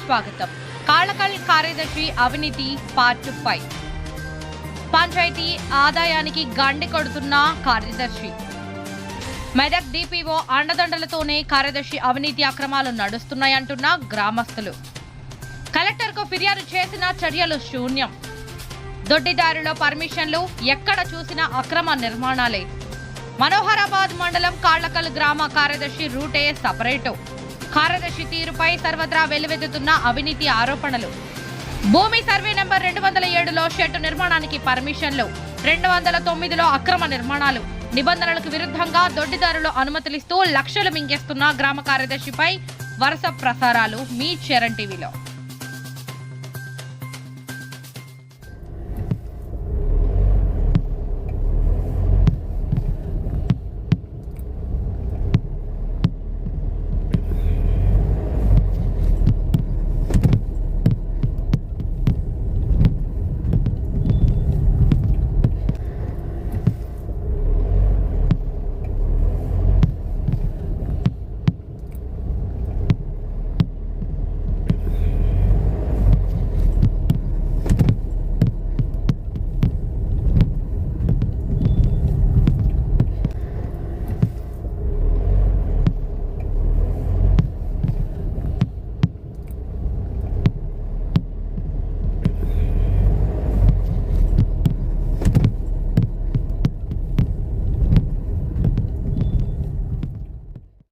స్వాగతం. కాళ్ళకల్ కార్యదర్శి అవినీతి పార్ట్ 5. పంచాయతీ ఆదాయానికి గండి కొడుతున్న కార్యదర్శి. మెదక్ డిపిఓ అండదండలతోనే కార్యదర్శి అవినీతి అక్రమాలు నడుస్తున్నాయంటున్న గ్రామస్తులు. కలెక్టర్కు ఫిర్యాదు చేసిన చర్యలు శూన్యం. దొడ్డిదారిలో పర్మిషన్లు, ఎక్కడ చూసినా అక్రమ నిర్మాణాలే. మనోహరాబాద్ మండలం కాళ్ళకల్ గ్రామ కార్యదర్శి రూటే సపరేటు. కార్యదర్శి తీరుపై సర్వత్రా వెల్లువెత్తుతున్న అవినీతి ఆరోపణలు. భూమి సర్వే నెంబర్ 207లో షెడ్డు నిర్మాణానికి పర్మిషన్లు, 209లో అక్రమ నిర్మాణాలు, నిబంధనలకు విరుద్ధంగా దొడ్డిదారులు అనుమతులిస్తూ లక్షలు మింగేస్తున్న గ్రామ కార్యదర్శిపై వరుస ప్రసారాలు మీ చరణ్ టీవీలో.